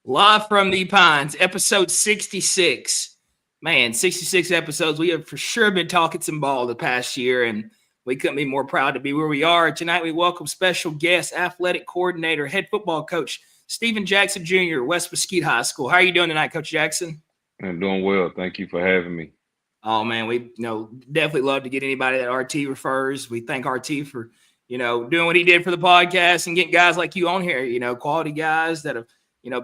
Live from the Pines, episode 66. Man, 66 episodes. We have for sure been talking some ball the past year, and we couldn't be more proud to be where we are. Tonight, we welcome special guest, athletic coordinator, head football coach, Stephen Jackson Jr., West Mesquite High School. How are you doing tonight, Coach Jackson? I'm doing well. Thank you for having me. Oh, man, we definitely love to get anybody that RT refers. We thank RT for, doing what he did for the podcast and getting guys like you on here, quality guys that have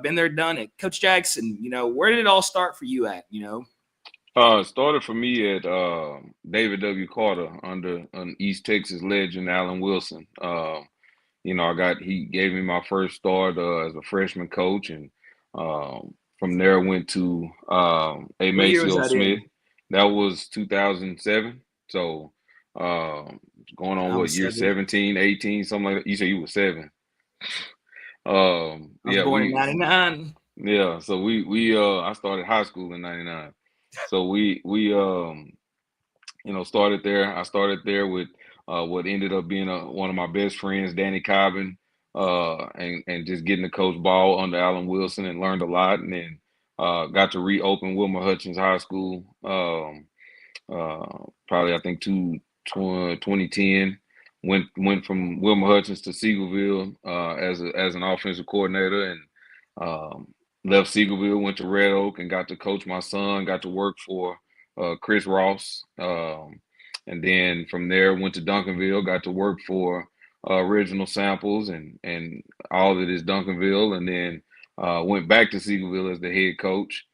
been there, done it. Coach Jackson, where did it all start for you at, It started for me at David W. Carter under an East Texas legend, Alan Wilson. He gave me my first start as a freshman coach, and from there went to A. What year was Maceo that Smith. in? That was 2007. So going on I what was year 7. 17, 18, something like that. You said you were 7. I was born in 99. So I started high school in 99. So we started there. I started there with what ended up being one of my best friends, Danny Cobbin, and just getting to coach ball under Alan Wilson and learned a lot. And then got to reopen Wilmer Hutchins High School, probably I think 2010. Went from Wilmer Hutchins to Seagoville as an offensive coordinator, and left Seagoville, went to Red Oak, and got to coach my son. Got to work for Chris Ross, and then from there went to Duncanville. Got to work for Original Samples and all that is Duncanville, and then went back to Seagoville as the head coach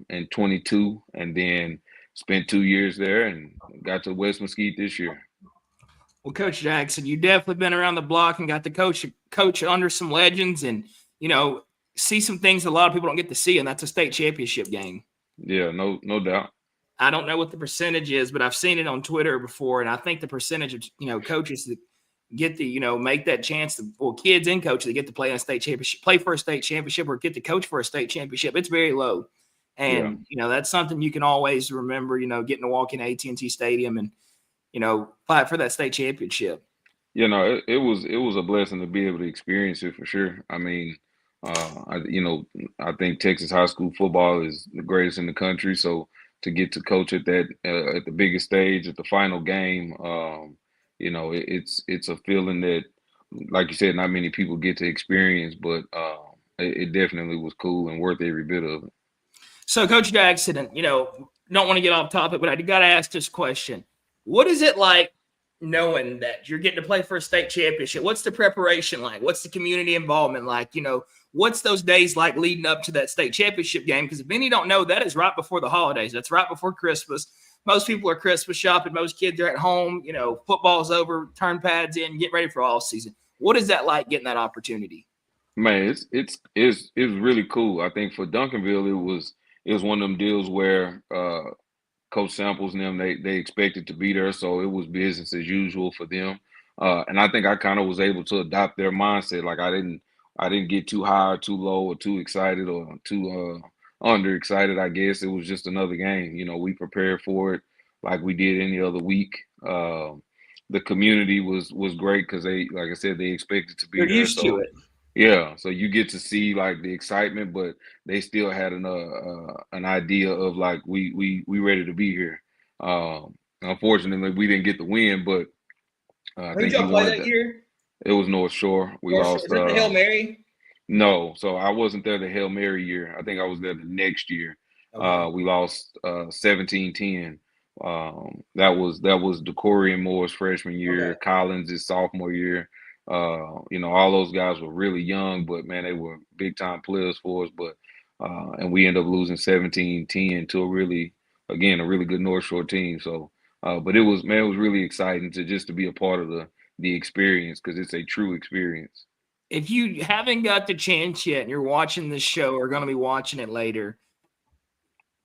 in 22, and then spent 2 years there and got to West Mesquite this year. Well, Coach Jackson, you definitely been around the block and got to coach under some legends and, see some things that a lot of people don't get to see, and that's a state championship game. Yeah, no doubt. I don't know what the percentage is, but I've seen it on Twitter before, and I think the percentage of, coaches that get to, make that chance kids and coaches that get to play in a state championship, play for a state championship or get to coach for a state championship, it's very low. And, that's something you can always remember, getting to walk in AT&T Stadium and, fight for that state championship. It was a blessing to be able to experience it for sure. I mean, I think Texas high school football is the greatest in the country. So to get to coach at that at the biggest stage at the final game, it's a feeling that, like you said, not many people get to experience, but it definitely was cool and worth every bit of it. So, Coach Jackson, don't want to get off topic, but I got to ask this question. What is it like knowing that you're getting to play for a state championship? What's the preparation like? What's the community involvement like? What's those days like leading up to that state championship game? Because if many don't know, that is right before the holidays. That's right before Christmas. Most people are Christmas shopping. Most kids are at home. Football's over, turn pads in, get ready for all season. What is that like getting that opportunity? Man, it's really cool. I think for Duncanville, it was one of them deals where Coach Samples and them, they expected to be there, so it was business as usual for them. And I think I kind of was able to adopt their mindset. Like I didn't get too high or too low or too excited or too underexcited. I guess it was just another game. We prepared for it like we did any other week. The community was great because they, like I said, they expected to be They're there. used to it. Yeah, so you get to see like the excitement, but they still had an idea of like we ready to be here. Unfortunately, we didn't get the win, but I think y'all play that year? It was North Shore. We lost. Is that the Hail Mary? No, so I wasn't there the Hail Mary year. I think I was there the next year. Okay. We lost 17-10. That was DeCorian Moore's freshman year, Okay. Collins' sophomore year. All those guys were really young, but man, they were big time players for us. But and we ended up losing 17-10 to a really good North Shore team. So, but it was really exciting to be a part of the experience because it's a true experience. If you haven't got the chance yet and you're watching this show or going to be watching it later,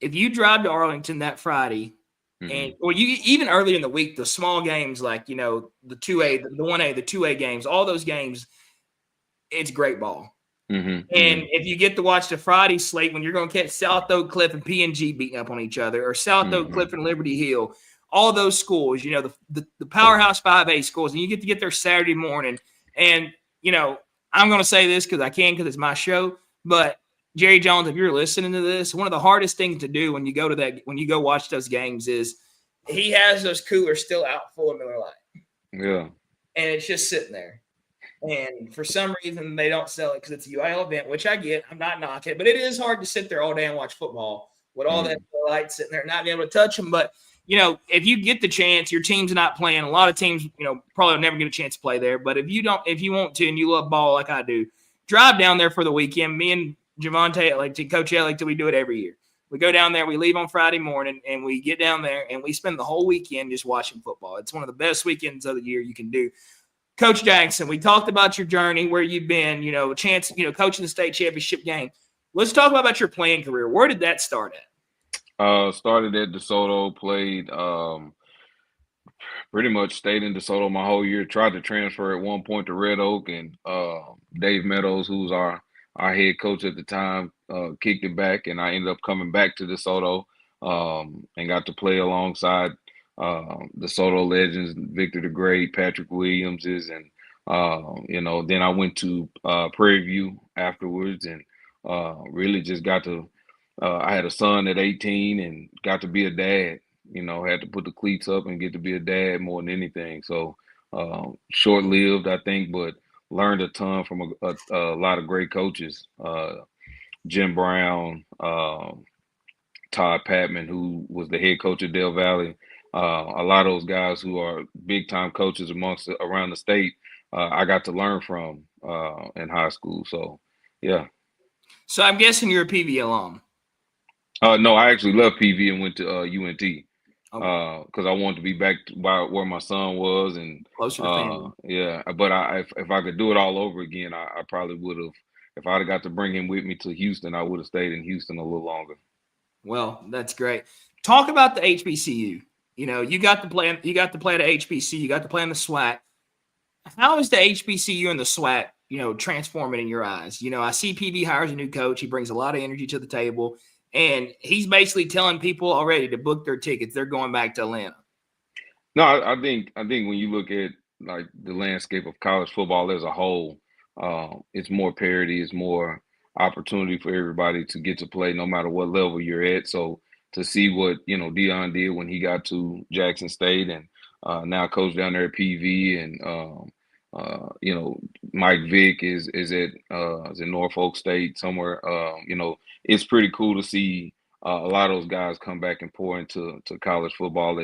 if you drive to Arlington that Friday, and you even earlier in the week, the small games like the 2A, the 1A, the 2A games, all those games, it's great ball. And if you get to watch the Friday slate when you're going to catch South Oak Cliff and PNG beating up on each other, or South Oak Cliff and Liberty Hill, all those schools, the powerhouse 5A schools, and you get to get there Saturday morning. And I'm going to say this because it's my show. But Jerry Jones, if you're listening to this, one of the hardest things to do when you go watch those games is he has those coolers still out full of Miller Lite. Yeah. And it's just sitting there. And for some reason, they don't sell it because it's a UIL event, which I get. I'm not knocking it, but it is hard to sit there all day and watch football with all that light sitting there, not being able to touch them. But if you get the chance, your team's not playing. A lot of teams, probably will never get a chance to play there. But if you want to, and you love ball like I do, drive down there for the weekend. Me and Javante, Coach Ellington, we do it every year. We go down there, we leave on Friday morning, and we get down there, and we spend the whole weekend just watching football. It's one of the best weekends of the year you can do. Coach Jackson, we talked about your journey, where you've been, a chance, coaching the state championship game. Let's talk about your playing career. Where did that start at? Started at DeSoto, played pretty much stayed in DeSoto my whole year. Tried to transfer at one point to Red Oak, and Dave Meadows, who was our head coach at the time, kicked it back, and I ended up coming back to DeSoto and got to play alongside DeSoto legends, Victor the Great, Patrick Williamses, and then I went to Prairie View afterwards, and really just got to. I had a son at 18 and got to be a dad. Had to put the cleats up and get to be a dad more than anything. So short-lived, I think, but learned a ton from a lot of great coaches. Jim Brown, Todd Patman, who was the head coach at Del Valley. A lot of those guys who are big-time coaches around the state, I got to learn from in high school. So, yeah. So I'm guessing you're a PV alum. No, I actually left PV and went to UNT. Because I wanted to be back by where my son was, and closer to family. Yeah, but if I could do it all over again, I probably would have. If I'd have got to bring him with me to Houston, I would have stayed in Houston a little longer. Well, that's great. Talk about the HBCU. You got to play at HBCU. You got to play in the SWAC. How is the HBCU and the SWAC, transforming in your eyes? I see PV hires a new coach. He brings a lot of energy to the table. And he's basically telling people already to book their tickets. They're going back to Atlanta. No, I think when you look at like the landscape of college football as a whole, it's more parity, it's more opportunity for everybody to get to play no matter what level you're at. So to see what Dion did when he got to Jackson State, and now coach down there at PV, and Mike Vick is at Norfolk State somewhere. It's pretty cool to see a lot of those guys come back and pour into college football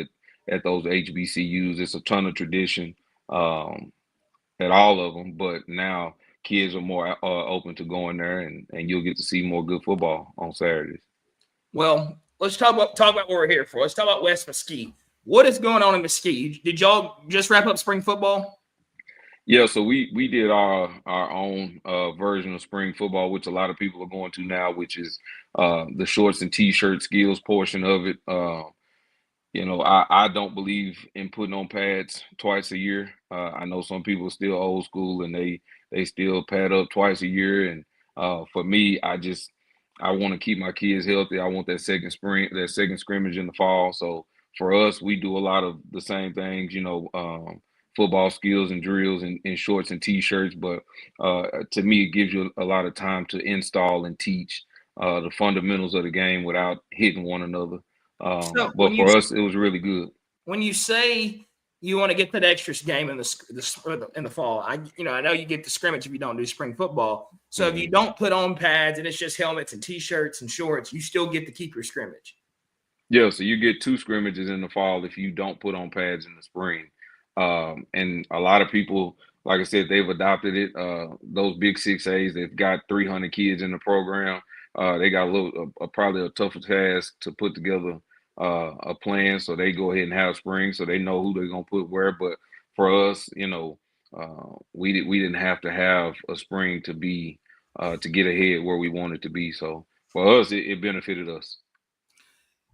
at those HBCUs. It's a ton of tradition at all of them, but now kids are more open to going there, and you'll get to see more good football on Saturdays. Well, let's talk about what we're here for. Let's talk about West Mesquite. What is going on in Mesquite? Did y'all just wrap up spring football? Yeah, so we did our own version of spring football, which a lot of people are going to now, which is the shorts and t-shirt skills portion of it. I don't believe in putting on pads twice a year. I know some people are still old school and they still pad up twice a year. And for me, I want to keep my kids healthy. I want that second scrimmage in the fall. So for us, we do a lot of the same things, football skills and drills in shorts and t-shirts. But to me, it gives you a lot of time to install and teach the fundamentals of the game without hitting one another. But for us, it was really good. When you say you want to get that extra game in the fall, I know you get the scrimmage if you don't do spring football. So if you don't put on pads and it's just helmets and t-shirts and shorts, you still get to keep your scrimmage. Yeah, so you get 2 scrimmages in the fall if you don't put on pads in the spring. And a lot of people, like I said, they've adopted it. Those big 6As, they've got 300 kids in the program. They got probably a tougher task to put together a plan, so they go ahead and have spring, so they know who they're gonna put where. But for us, we didn't have to have a spring to get ahead where we wanted to be. So for us, it benefited us.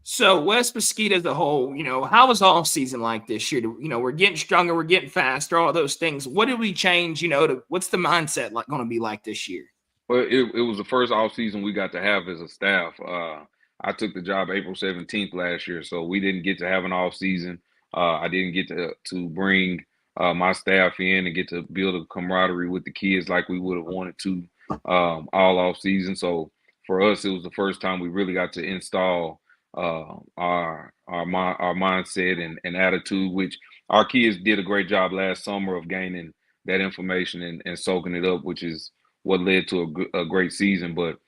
So West Mesquite as a whole, how was all season like this year? We're getting stronger, we're getting faster, all those things. What did we change? What's the mindset going to be like this year? Well, it was the first off season we got to have as a staff. I took the job April 17th last year, so we didn't get to have an off season. I didn't get to bring my staff in and get to build a camaraderie with the kids like we would have wanted to all off season. So for us, it was the first time we really got to install our mindset and attitude, which our kids did a great job last summer of gaining that information and soaking it up, which is what led to a great season. But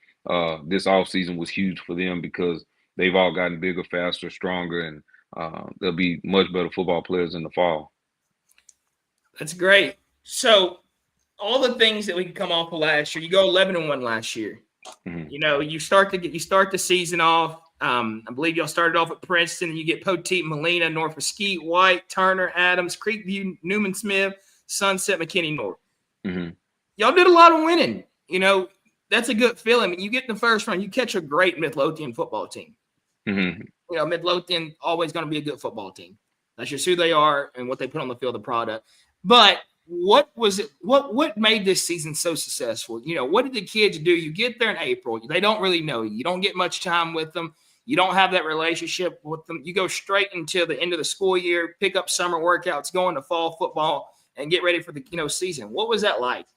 this off season was huge for them because they've all gotten bigger, faster, stronger, and they'll be much better football players in the fall. That's great. So all the things that we can come off of last year, you go 11-1 last year. Mm-hmm. You know, you start the season off. I believe y'all started off at Princeton, and you get Poteet, Molina, North Mesquite, White, Turner, Adams, Creekview, Newman Smith, Sunset, McKinney North. Mm-hmm. Y'all did a lot of winning. You know, that's a good feeling. I mean, you get in the first round, you catch a great Midlothian football team. Mm-hmm. You know, Midlothian always going to be a good football team. That's just who they are and what they put on the field, the product. But what was it? What made this season so successful? You know, what did the kids do? You get there in April. They don't really know you. You don't get much time with them. You don't have that relationship with them. You go straight until the end of the school year, pick up summer workouts, go into fall football, and get ready for the season. What was that like?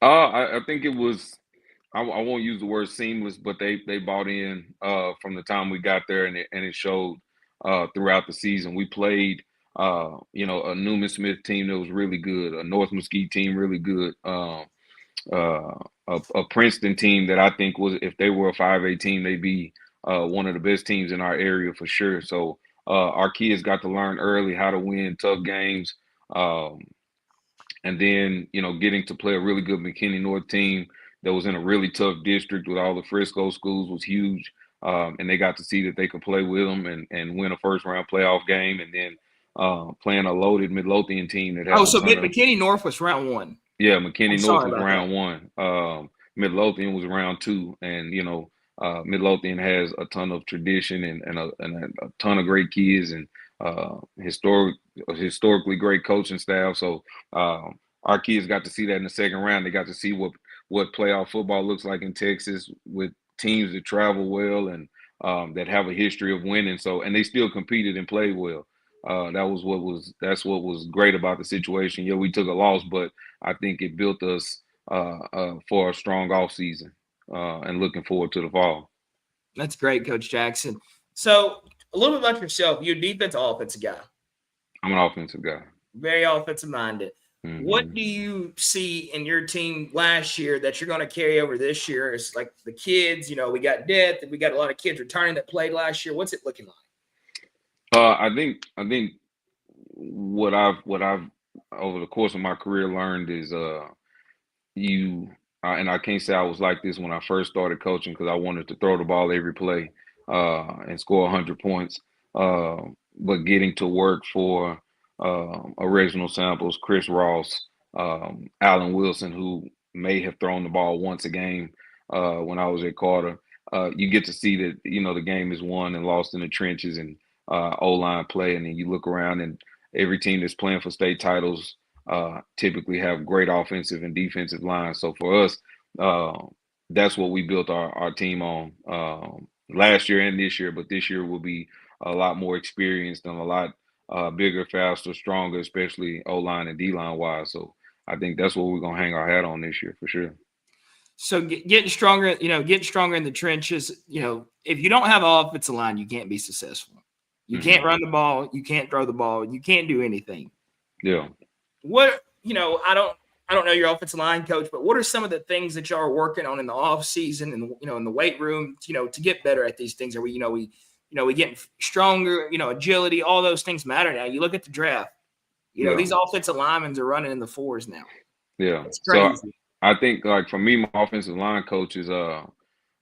I think it was. I won't use the word seamless, but they bought in from the time we got there, and it showed throughout the season. We played, a Newman Smith team that was really good, a North Mesquite team really good, a Princeton team that I think was, if they were a 5A team, they'd be one of the best teams in our area for sure. So our kids got to learn early how to win tough games. And then, getting to play a really good McKinney North team that was in a really tough district with all the Frisco schools was huge. And they got to see that they could play with them and win a first round playoff game. And then playing a loaded Midlothian team that has so McKinney North was round one. Yeah, McKinney North was round that. one. Midlothian was round two. And, Midlothian has a ton of tradition and a ton of great kids and historically great coaching staff. So our kids got to see that in the second round. They got to see what playoff football looks like in Texas with teams that travel well and that have a history of winning. So, and they still competed and played well. That's what was great about the situation. Yeah, we took a loss, but I think it built us for a strong off season and looking forward to the fall. That's great, Coach Jackson. So a little bit about yourself. You're a defense, offensive guy. I'm an offensive guy. Very offensive minded. Mm-hmm. What do you see in your team last year that you're going to carry over this year? It's like the kids, we got depth, we got a lot of kids returning that played last year. What's it looking like? I think what I've over the course of my career learned is and I can't say I was like this when I first started coaching because I wanted to throw the ball every play and score 100 points. But getting to work for original samples, Chris Ross, Allen Wilson, who may have thrown the ball once a game when I was at Carter, you get to see that, the game is won and lost in the trenches and O-line play. And then you look around and every team that's playing for state titles typically have great offensive and defensive lines. So for us, that's what we built our team on last year and this year. But this year will be a lot more experienced and a lot bigger, faster, stronger, especially O-line and D-line wise. So I think that's what we're going to hang our hat on this year for sure. So getting stronger, getting stronger in the trenches, if you don't have an offensive line, you can't be successful. You can't run the ball. You can't throw the ball. You can't do anything. Yeah. What, I don't know your offensive line coach, but what are some of the things that y'all are working on in the off season and, in the weight room, to get better at these things? Are we getting stronger, agility, all those things matter now. You look at the draft, these offensive linemen are running in the fours now. Yeah. It's crazy. So I think like for me, my offensive line coach is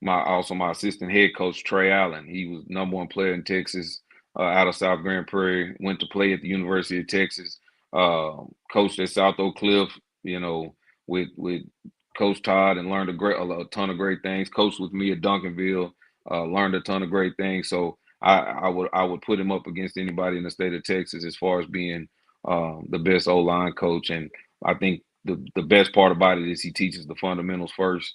my assistant head coach, Trey Allen. He was #1 player in Texas out of South Grand Prairie, went to play at the University of Texas, coached at South Oak Cliff, with Coach Todd and learned a ton of great things. Coached with me at Duncanville, learned a ton of great things. So I would put him up against anybody in the state of Texas as far as being the best O-line coach. And I think the best part about it is he teaches the fundamentals first.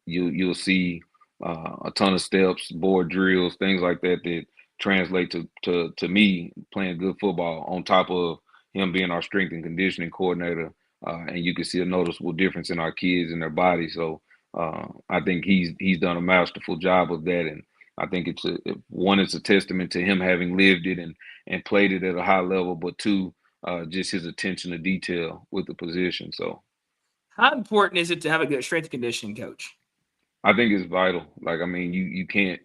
You'll see a ton of steps, board drills, things like that translate to me playing good football on top of him being our strength and conditioning coordinator. and you can see a noticeable difference in our kids and their bodies. So I think he's done a masterful job of that, and I think it's a testament to him having lived it and played it at a high level, but two, just his attention to detail with the position. So How important is it to have a good strength and conditioning coach? I think it's vital. Like I mean, you can't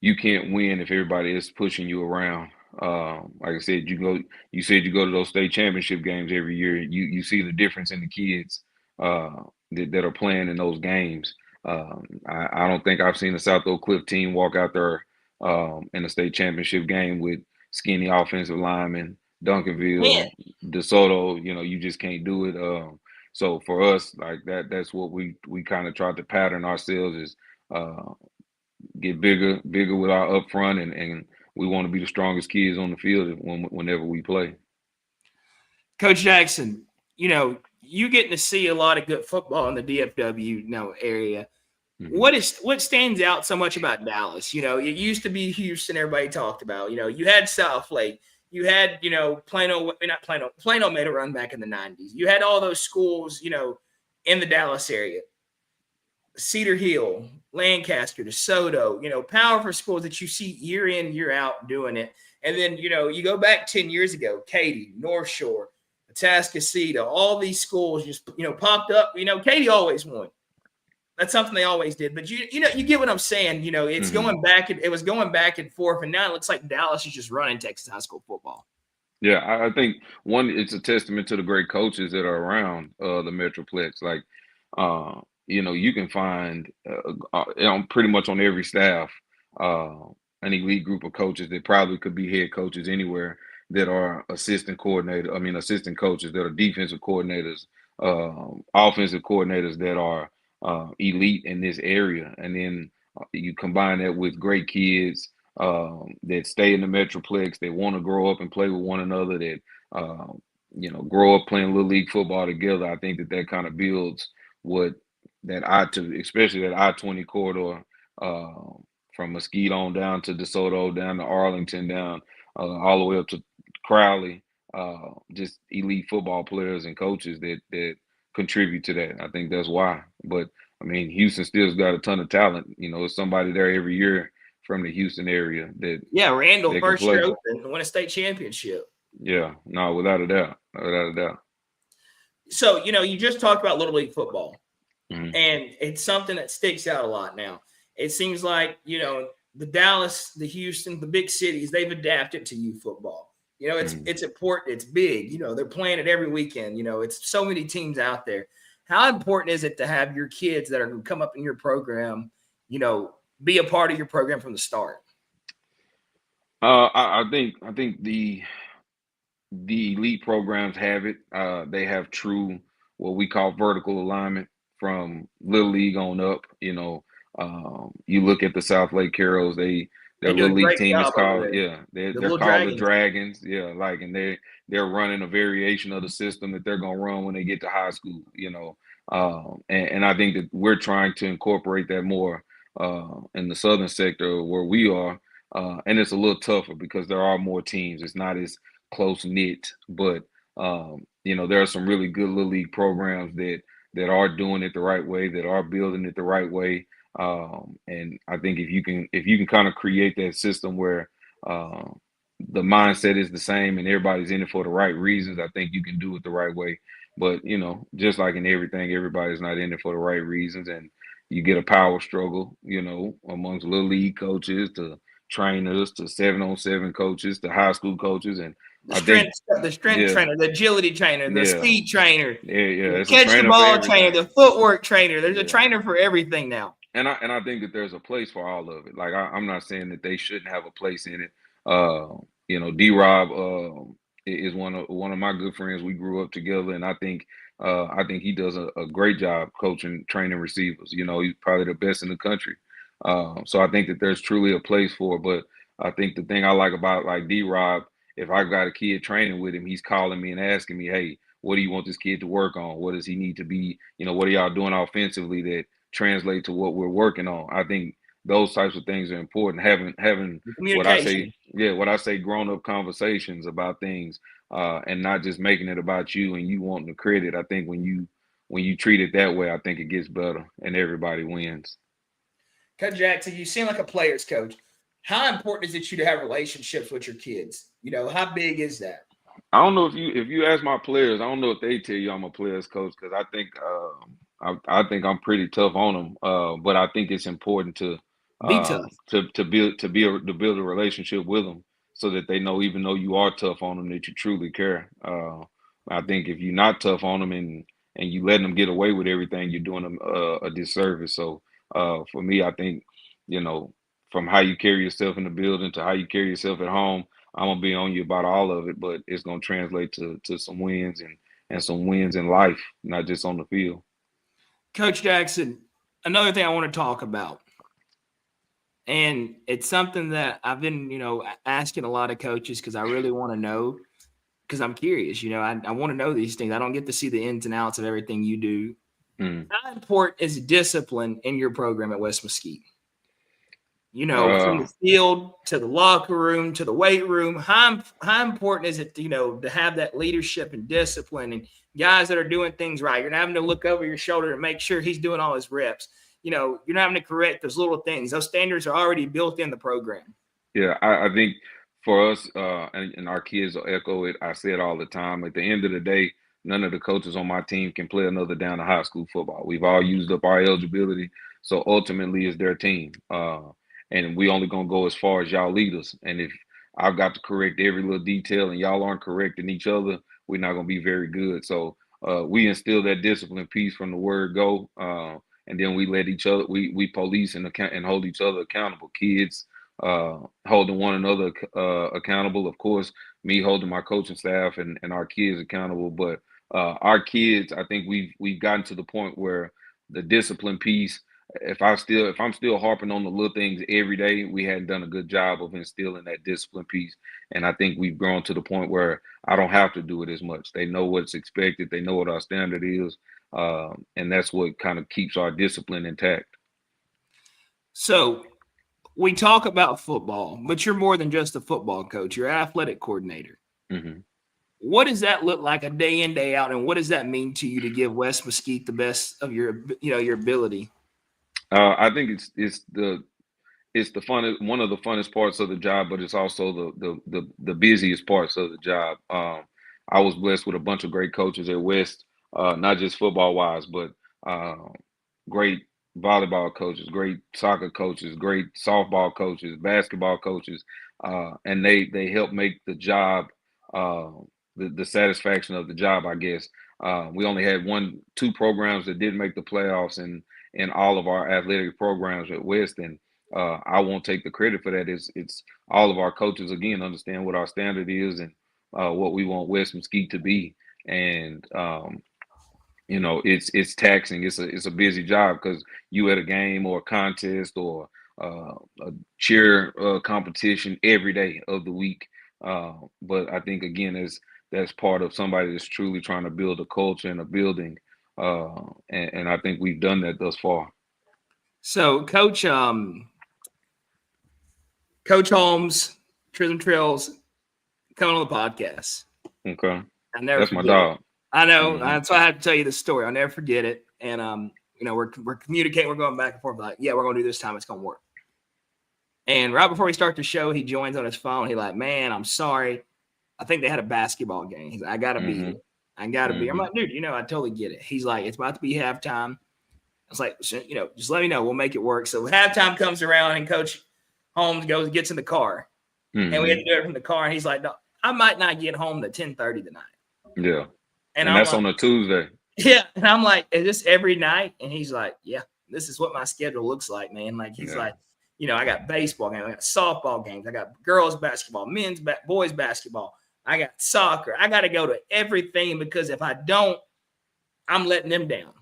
win if everybody is pushing you around. Like I said, you said you go to those state championship games every year. You see the difference in the kids that are playing in those games. I don't think I've seen a South Oak Cliff team walk out there in a state championship game with skinny offensive linemen, Man, Duncanville, DeSoto. You just can't do it. So for us, like that's what we kind of tried to pattern ourselves is uh, get bigger with our up front, and we want to be the strongest kids on the field whenever we play. Coach Jackson, you getting to see a lot of good football in the DFW area. Hmm. What stands out so much about Dallas? It used to be Houston. Everybody talked about. You had South Lake. You had Plano. Not Plano. Plano made a run back in the '90s. You had all those schools. In the Dallas area. Cedar Hill, Lancaster, DeSoto, powerful schools that you see year in, year out doing it. And then, you go back 10 years ago, Katy, North Shore, Atascocita, all these schools just, popped up. Katy always won. That's something they always did. But, you get what I'm saying. It's Hmm. going back. It was going back and forth. And now it looks like Dallas is just running Texas high school football. Yeah, I think one, it's a testament to the great coaches that are around the Metroplex. Like, you can find pretty much on every staff uh, an elite group of coaches that probably could be head coaches anywhere that are assistant coaches that are defensive coordinators, offensive coordinators that are elite in this area, and then you combine that with great kids that stay in the Metroplex, that want to grow up and play with one another, that grow up playing little league football together. I think that kind of builds what especially that I-20 corridor uh, from Mesquite on down to DeSoto, down to Arlington, down all the way up to Crowley. Just elite football players and coaches that contribute to that. I think that's why. But I mean, Houston still's got a ton of talent. There's somebody there every year from the Houston area that Yeah, Randall, can first year play. open, won a state championship. Yeah, no, without a doubt, without a doubt. So, you just talked about Little League football. Hmm. And it's something that sticks out a lot now. It seems like, the Dallas, the Houston, the big cities, they've adapted to youth football. It's important. It's big. They're playing it every weekend. It's so many teams out there. How important is it to have your kids that are going to come up in your program, be a part of your program from the start? I think the elite programs have it. They have true what we call vertical alignment from little league on up. You look at the South Lake Carrols. They Their do a little league great team is job over called, there. yeah, The they're Little called the Dragons. Dragons. Yeah, like, and they're running a variation of the system that they're gonna run when they get to high school. And I think that we're trying to incorporate that more in the southern sector where we are. And it's a little tougher because there are more teams. It's not as close knit, but there are some really good little league programs that are doing it the right way, that are building it the right way. And I think if you can kind of create that system where uh, the mindset is the same and everybody's in it for the right reasons, I think you can do it the right way. But just like in everything, everybody's not in it for the right reasons, and you get a power struggle, amongst little league coaches to trainers to 7-on-7 coaches to high school coaches, and The I think, strength yeah, trainer, the agility trainer, the yeah, speed trainer, yeah, yeah, the it's a catch the trainer for ball trainer, everything. the footwork trainer. There's a Yeah, trainer for everything now. and I think that there's a place for all of it. Like I'm not saying that they shouldn't have a place in it. D Rob is one of my good friends. We grew up together, and I think he does a great job coaching, training receivers. He's probably the best in the country. So I think that there's truly a place for it. But I think the thing I like about like D Rob, if I got a kid training with him, he's calling me and asking me, "Hey, what do you want this kid to work on? What does he need to be? What are y'all doing offensively that translate to what we're working on?" I think those types of things are important. Having The what I say, communication. yeah, what I say, grown up conversations about things and not just making it about you and you wanting the credit. I think when you treat it that way, I think it gets better and everybody wins. Coach Jackson, you seem like a player's coach. How important is it to you to have relationships with your kids? How big is that? I don't know if you ask my players, I don't know if they tell you I'm a players coach because I think I'm pretty tough on them. But I think it's important Be tough. to build a relationship with them so that they know even though you are tough on them that you truly care. I think if you're not tough on them and you letting them get away with everything, you're doing them a disservice. So for me, I think from how you carry yourself in the building to how you carry yourself at home. I'm gonna be on you about all of it, but it's gonna translate to some wins and some wins in life, not just on the field. Coach Jackson, another thing I want to talk about, and it's something that I've been, asking a lot of coaches because I really want to know, because I'm curious. I want to know these things. I don't get to see the ins and outs of everything you do. Mm. How important is discipline in your program at West Mesquite? From Uh, the field to the locker room to the weight room, how important is it, to have that leadership and discipline and guys that are doing things right? You're not having to look over your shoulder and make sure he's doing all his reps. You're not having to correct those little things. Those standards are already built in the program. yeah, I think for us, and our kids will echo it. I say it all the time. At the end of the day, none of the coaches on my team can play another down to high school football. We've all used up our eligibility, so ultimately it's their team. And we only gonna go as far as y'all lead us. And if I've got to correct every little detail and y'all aren't correcting each other, we're not gonna be very good. So we instill that discipline piece from the word go, and then we let each other we police and hold each other accountable. Kids holding one another accountable. Of course, me holding my coaching staff and our kids accountable. But our kids, I think we've gotten to the point where the discipline piece. If I'm still harping on the little things every day, we hadn't done a good job of instilling that discipline piece. And I think we've grown to the point where I don't have to do it as much. They know what's expected. They know what our standard is. And that's what kind of keeps our discipline intact. So we talk about football, but you're more than just a football coach. You're an athletic coordinator. Mm-hmm. What does that look like a day in, day out, and what does that mean to you to give West Mesquite the best of your ability? I think it's the fun one of the funnest parts of the job, but it's also the busiest parts of the job. I was blessed with a bunch of great coaches at West, not just football wise, but uh, great volleyball coaches, great soccer coaches, great softball coaches, basketball coaches, and they help make the job uh, the satisfaction of the job. I guess we only had two programs that did make the playoffs in all of our athletic programs at West, and I won't take the credit for that. It's all of our coaches again understand what our standard is and what we want West Mesquite to be, and it's taxing. It's a busy job because you at a game or a contest or a cheer competition every day of the week. But I think again, that's part of somebody that's truly trying to build a culture and a building, and I think we've done that thus far. So, Coach Holmes, Trism Trails, coming on the podcast. Okay, I never that's my forget it. dog. I know. Mm-hmm. So I have to tell you the story. I'll never forget it. And we're communicating. We're going back and forth. Like, yeah, we're going to do this time. It's going to work. And right before we start the show, he joins on his phone. He's like, "Man, I'm sorry. I think they had a basketball game." He's like, "I gotta be here. I gotta be." I'm like, "Dude, I totally get it." He's like, "It's about to be halftime." I was like, "Just let me know. We'll make it work." So halftime comes around, and Coach Holmes gets in the car, and we had to do it from the car. And he's like, "No, I might not get home to 10:30 tonight." Yeah, and I'm that's like, on a Tuesday. Yeah, and I'm like, "Is this every night?" And he's like, "Yeah, this is what my schedule looks like, man." Like he's like, I got baseball games, I got softball games, I got girls basketball, boys basketball, I got soccer. I got to go to everything because if I don't, I'm letting them down.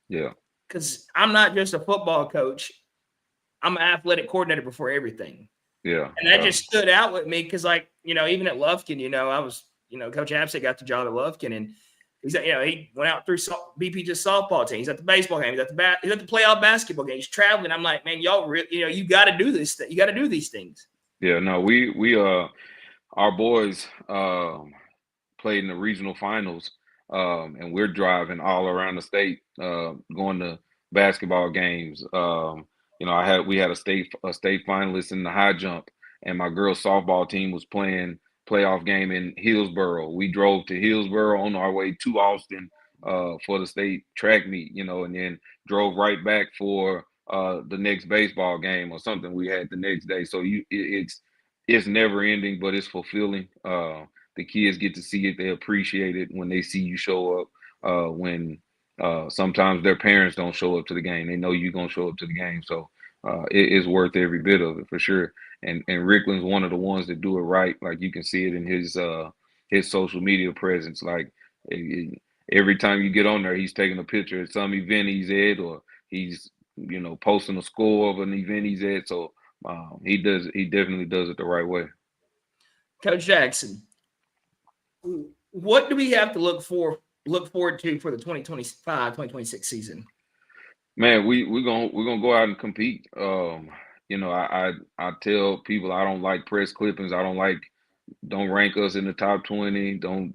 Yeah. Because I'm not just a football coach. I'm an athletic coordinator before everything. Yeah. And that just stood out with me because, even at Lufkin, I was, Coach Absett got the job at Lufkin, and he's, he went out through BP just softball team. He's at the baseball game. He's at the playoff basketball game. He's traveling. I'm like, man, y'all, you got to do this. You got to do these things. Yeah. No, we our boys. played in the regional finals, and we're driving all around the state, going to basketball games. We had a state finalist in the high jump, and my girls softball team was playing playoff game in Hillsboro. We drove to Hillsboro on our way to Austin for the state track meet, and then drove right back for the next baseball game or something we had the next day. So it's never ending, but it's fulfilling. The kids get to see it; they appreciate it when they see you show up. When sometimes their parents don't show up to the game, they know you're gonna show up to the game. So it is worth every bit of it for sure. And Rickland's one of the ones that do it right. Like you can see it in his social media presence. Like every time you get on there, he's taking a picture at some event he's at, or he's posting a score of an event he's at. So he definitely does it the right way. Coach Jackson, what do we have to look forward to for the 2025-2026 season? Man, we're gonna go out and compete. I tell people I don't like press clippings. Don't rank us in the top 20. Don't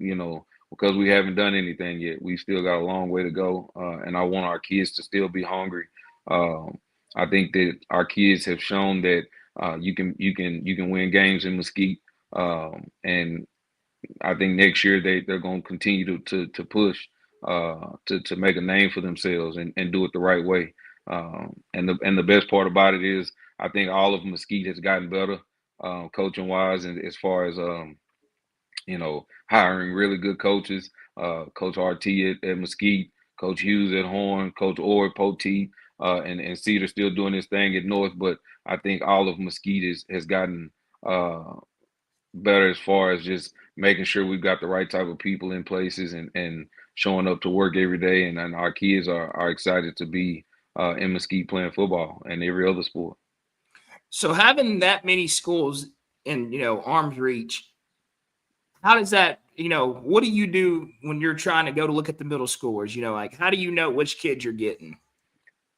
because we haven't done anything yet. We still got a long way to go, and I want our kids to still be hungry. Um, I think that our kids have shown that you can win games in Mesquite, and I think next year they're going to continue to push to make a name for themselves and do it the right way. And the best part about it is I think all of Mesquite has gotten better coaching wise, and as far as hiring really good coaches. Coach RT at Mesquite, Coach Hughes at Horn, Coach Orr at Poteet, and Cedar still doing his thing at North. But I think all of Mesquite has gotten uh, better as far as just making sure we've got the right type of people in places and showing up to work every day. And our kids are excited to be in Mesquite playing football and every other sport. So having that many schools in arm's reach, how does that what do you do when you're trying to go to look at the middle schoolers? Like how do you know which kids you're getting?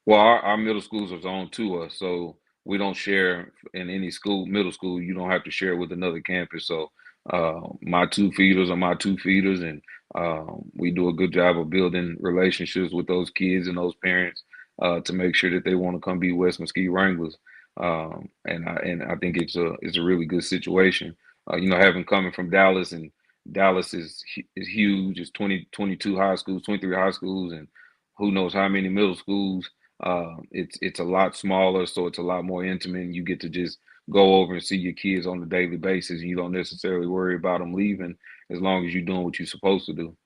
Well, our middle schools are zoned to us, so we don't share in any school. Middle school, you don't have to share with another campus. So my two feeders are my two feeders, and we do a good job of building relationships with those kids and those parents to make sure that they want to come be West Mesquite Wranglers. And I think it's a really good situation. Having coming from Dallas, and Dallas is huge. It's 22 high schools, 23 high schools, and who knows how many middle schools. It's a lot smaller, so it's a lot more intimate. And you get to just go over and see your kids on a daily basis. And you don't necessarily worry about them leaving as long as you're doing what you're supposed to do.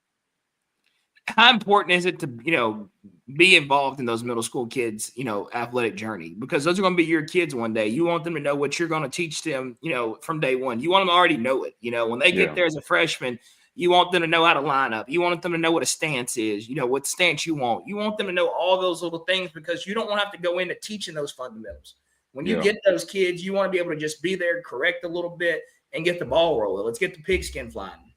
How important is it to be involved in those middle school kids athletic journey, because those are going to be your kids one day. You want them to know what you're going to teach them from day one. You want them to already know it. When they get Yeah, there as a freshman, you want them to know how to line up. You want them to know what a stance is, what stance you want them to know all those little things, because you don't want to have to go into teaching those fundamentals. When you yeah. get those kids, you want to be able to just be there, correct a little bit, and get the ball rolling. Let's get the pigskin flying.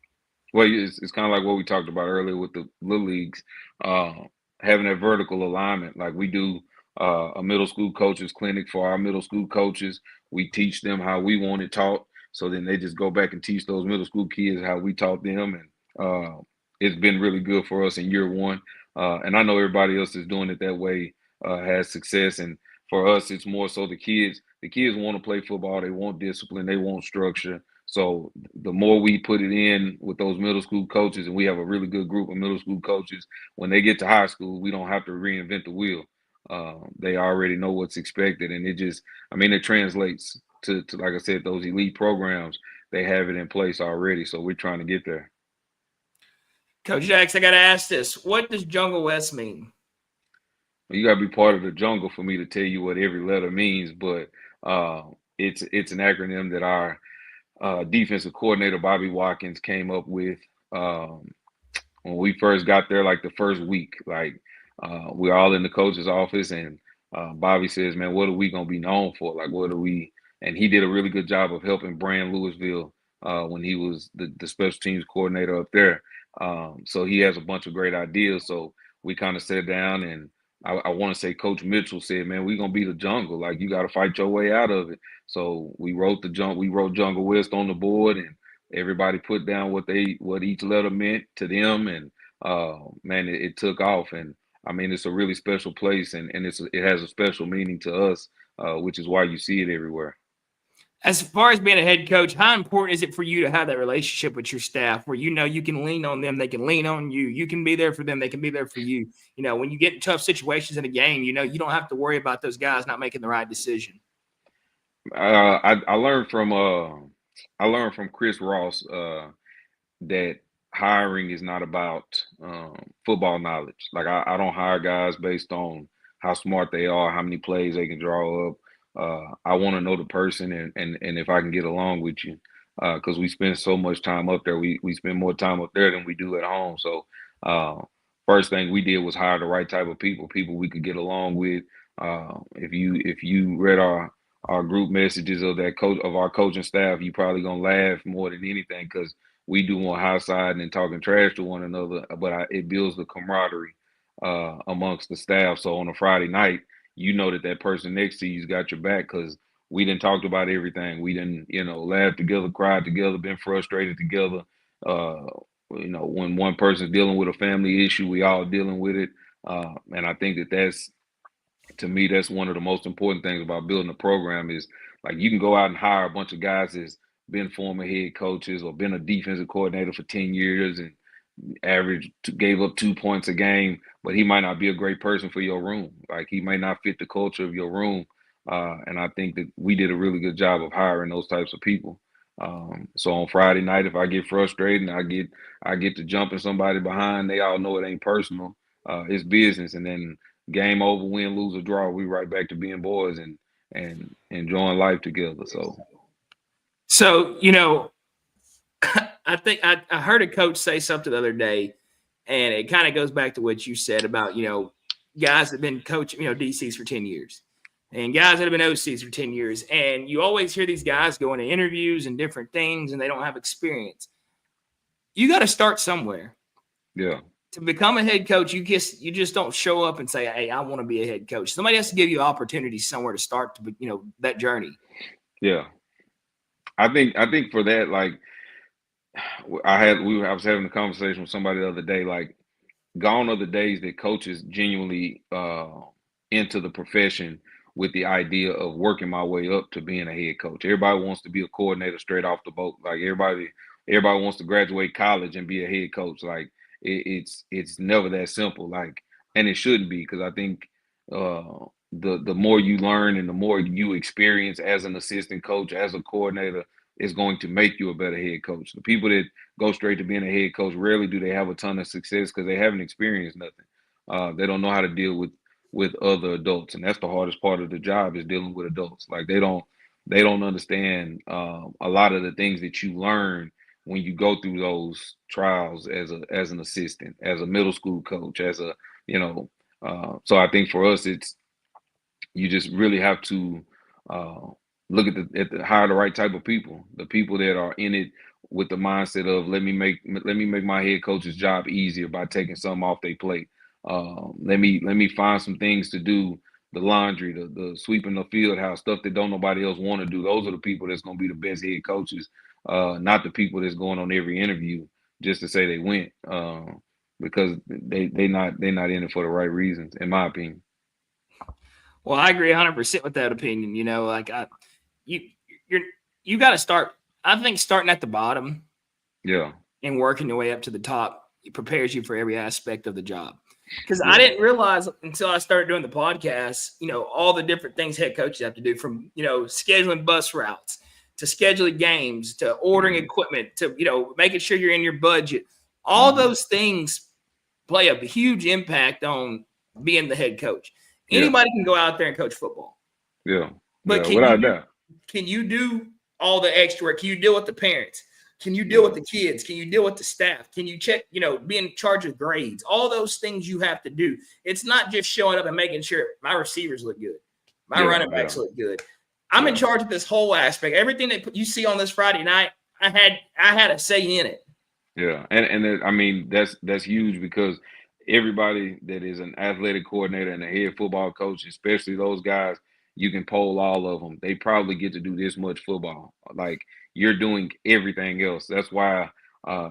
Well, it's kind of like what we talked about earlier with the little leagues, uh, having that vertical alignment. Like we do a middle school coaches clinic for our middle school coaches. We teach them how we want it taught, so then they just go back and teach those middle school kids how we taught them, and it's been really good for us in year one. And I know everybody else is doing it that way, has success, and for us, it's more so the kids. The kids want to play football. They want discipline. They want structure. So the more we put it in with those middle school coaches, and we have a really good group of middle school coaches, when they get to high school, we don't have to reinvent the wheel. They already know what's expected, and it translates to like I said, those elite programs. They have it in place already, so we're trying to get there. Coach Jax, I got to ask this. What does Jungle West mean? You got to be part of the jungle for me to tell you what every letter means, but uh, it's an acronym that our defensive coordinator Bobby Watkins came up with. Um, when we first got there, like the first week, like we're all in the coach's office, and Bobby says, "Man, what are we gonna be known for? Like, what are we?" And he did a really good job of helping brand Louisville when he was the special teams coordinator up there. So he has a bunch of great ideas. So we kind of sat down, and I want to say Coach Mitchell said, "Man, we're gonna be the jungle. Like, you got to fight your way out of it." So we wrote Jungle West on the board, and everybody put down what each letter meant to them, and man, it took off. And I mean, it's a really special place, and it has a special meaning to us, which is why you see it everywhere. As far as being a head coach, how important is it for you to have that relationship with your staff where you know you can lean on them, they can lean on you, you can be there for them, they can be there for you. You know, when you get in tough situations in a game, you know, you don't have to worry about those guys not making the right decision. I learned from Chris Ross that hiring is not about football knowledge. Like I don't hire guys based on how smart they are, how many plays they can draw up. I want to know the person, and if I can get along with you, because we spend so much time up there. We spend more time up there than we do at home. So first thing we did was hire the right type of people we could get along with. If you read our group messages of our coaching staff, you probably gonna laugh more than anything because we do more high side and talking trash to one another, but it builds the camaraderie amongst the staff. So on a Friday night, you know that person next to you's got your back because we didn't talk about everything. We didn't, laugh together, cried together, been frustrated together. Uh, when one person's dealing with a family issue, we all dealing with it. And I think that's to me, that's one of the most important things about building a program is like you can go out and hire a bunch of guys that's been former head coaches or been a defensive coordinator for 10 years and gave up 2 points a game, but he might not be a great person for your room. Like he may not fit the culture of your room. And I think that we did a really good job of hiring those types of people. So on Friday night, if I get frustrated and I get to jumping somebody behind, they all know it ain't personal. It's business. And then game over, win, lose, or draw, we right back to being boys and enjoying life together. So, I think I heard a coach say something the other day, and it kind of goes back to what you said about, guys that have been coaching, DCs for 10 years and guys that have been OCs for 10 years. And you always hear these guys go into interviews and different things, and they don't have experience. You got to start somewhere. Yeah. To become a head coach, you just don't show up and say, "Hey, I want to be a head coach." Somebody has to give you opportunities somewhere to start that journey. Yeah. I think for that, like I was having a conversation with somebody the other day, like gone are the days that coaches genuinely into the profession with the idea of working my way up to being a head coach. Everybody wants to be a coordinator straight off the boat. Like everybody wants to graduate college and be a head coach. Like it's never that simple. Like, and it shouldn't be because I think the more you learn and the more you experience as an assistant coach, as a coordinator, is going to make you a better head coach. The people that go straight to being a head coach rarely do they have a ton of success because they haven't experienced nothing. They don't know how to deal with other adults, and that's the hardest part of the job is dealing with adults. Like they don't understand a lot of the things that you learn when you go through those trials as an assistant, as a middle school coach, as a so I think for us it's you just really have to look at the hire the right type of people, the people that are in it with the mindset of let me make my head coach's job easier by taking something off their plate. Let me find some things to do, the laundry, the sweeping the field house, stuff that don't nobody else want to do. Those are the people that's going to be the best head coaches, not the people that's going on every interview just to say they went, because they're not in it for the right reasons, in my opinion. Well, I agree 100% with that opinion. You got to start. I think starting at the bottom, yeah, and working your way up to the top, it prepares you for every aspect of the job. Because yeah. I didn't realize until I started doing the podcast, all the different things head coaches have to do, from scheduling bus routes to scheduling games to ordering equipment to making sure you're in your budget. All those things play a huge impact on being the head coach. Anybody can go out there and coach football. Yeah. But can you do all the extra work? Can you deal with the parents? Can you deal with the kids? Can you deal with the staff? Can you check, be in charge of grades? All those things you have to do. It's not just showing up and making sure my receivers look good. My running backs look good. I'm in charge of this whole aspect. Everything that you see on this Friday night, I had a say in it. Yeah. And I mean, that's huge because everybody that is an athletic coordinator and a head football coach, especially those guys, you can poll all of them. They probably get to do this much football. Like you're doing everything else. That's why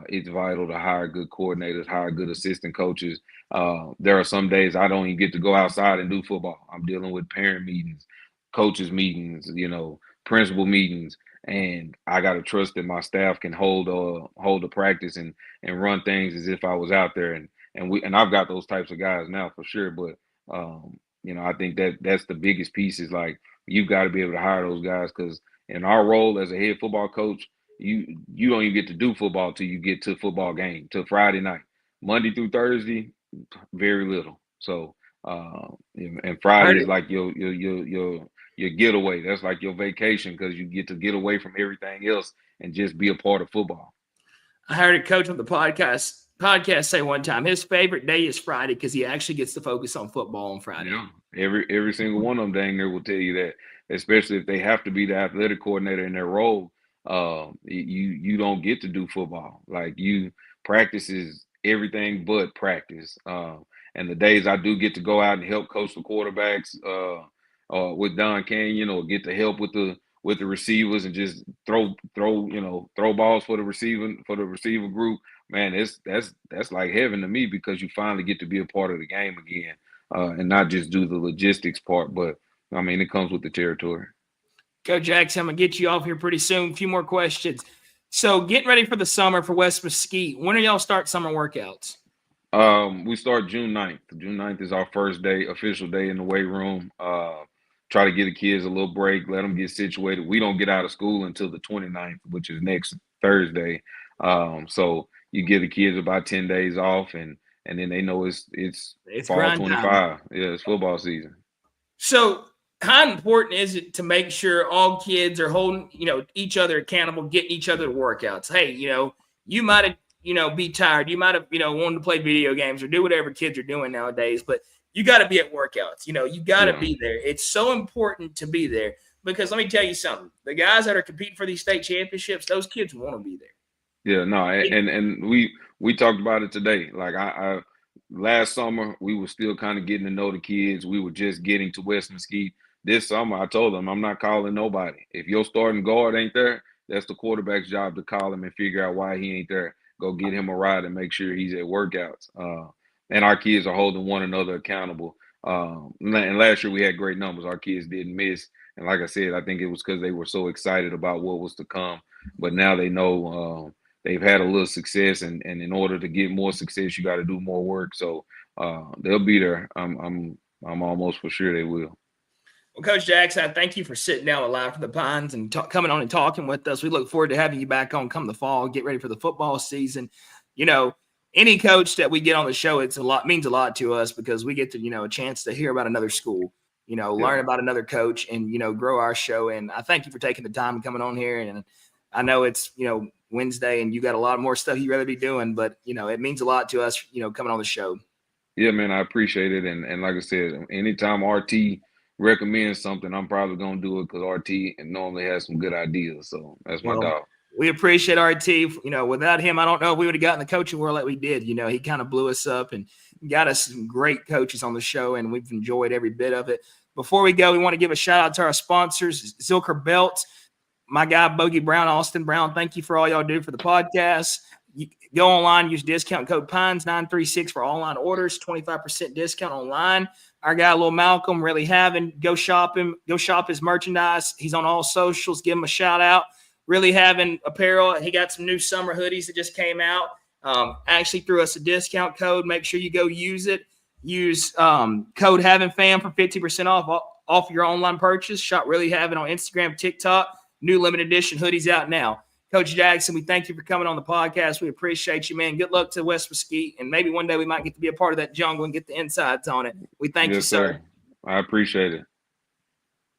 it's vital to hire good coordinators, hire good assistant coaches. There are some days I don't even get to go outside and do football. I'm dealing with parent meetings, coaches meetings, principal meetings, and I got to trust that my staff can hold the practice and run things as if I was out there. And I've got those types of guys now for sure. But I think that's the biggest piece is like you've got to be able to hire those guys because in our role as a head football coach, you don't even get to do football till you get to football game, till Friday night. Monday through Thursday, very little. So and Friday is like your getaway. That's like your vacation because you get to get away from everything else and just be a part of football. I heard a coach on the podcast say one time his favorite day is Friday because he actually gets to focus on football on Friday. Yeah, every single one of them dang near will tell you that, especially if they have to be the athletic coordinator in their role. You don't get to do football. Like you practice is everything but practice. And the days I do get to go out and help coach the quarterbacks with Don Canyon or get to help with the receivers and just throw balls for the receiver group, man, that's like heaven to me because you finally get to be a part of the game again and not just do the logistics part. But I mean, it comes with the territory. Coach Jackson, I'm gonna get you off here pretty soon. A few more questions. So getting ready for the summer for West Mesquite. When do y'all start summer workouts? We start June 9th. June 9th is our first day, official day in the weight room. Try to get the kids a little break, let them get situated. We don't get out of school until the 29th, which is next Thursday. So you give the kids about 10 days off and then they know it's fall 25. Time. Yeah, it's football season. So how important is it to make sure all kids are holding, each other accountable, getting each other to workouts? Hey, you might have, be tired. You might have, wanted to play video games or do whatever kids are doing nowadays, but you got to be at workouts. You got to be there. It's so important to be there because let me tell you something. The guys that are competing for these state championships, those kids want to be there. Yeah, no, and we talked about it today. Like I last summer, we were still kind of getting to know the kids. We were just getting to West Mesquite. This summer, I told them I'm not calling nobody. If your starting guard ain't there, that's the quarterback's job to call him and figure out why he ain't there. Go get him a ride and make sure he's at workouts. And our kids are holding one another accountable. And last year we had great numbers. Our kids didn't miss. And like I said, I think it was because they were so excited about what was to come. But now they know they've had a little success, and in order to get more success, you got to do more work. So they'll be there. I'm almost for sure they will. Well, Coach Jackson, I thank you for sitting down with Live from the Pines and coming on and talking with us. We look forward to having you back on come the fall. Get ready for the football season. Any coach that we get on the show, means a lot to us because we get to, a chance to hear about another school, learn about another coach and, grow our show. And I thank you for taking the time and coming on here. And I know it's, Wednesday and you got a lot more stuff you'd rather be doing, but, it means a lot to us, coming on the show. Yeah, man, I appreciate it. And like I said, anytime RT recommends something, I'm probably going to do it because RT normally has some good ideas. So that's my dog. We appreciate RT. Without him, I don't know if we would have gotten the coaching world like we did. He kind of blew us up and got us some great coaches on the show, and we've enjoyed every bit of it. Before we go, we want to give a shout out to our sponsors, Zilker Belts, my guy, Bogey Brown, Austin Brown. Thank you for all y'all do for the podcast. You go online, use discount code PINES936 for online orders, 25% discount online. Our guy, Lil Malcolm, really having, go shop him, go shop his merchandise. He's on all socials. Give him a shout out. Really having apparel. He got some new summer hoodies that just came out. Actually threw us a discount code. Make sure you go use it. Use code HAVINGFAM for 50% off your online purchase. Shop Really Having on Instagram, TikTok. New limited edition hoodies out now. Coach Jackson, we thank you for coming on the podcast. We appreciate you, man. Good luck to West Mesquite, and maybe one day we might get to be a part of that jungle and get the insides on it. We thank you, sir. I appreciate it.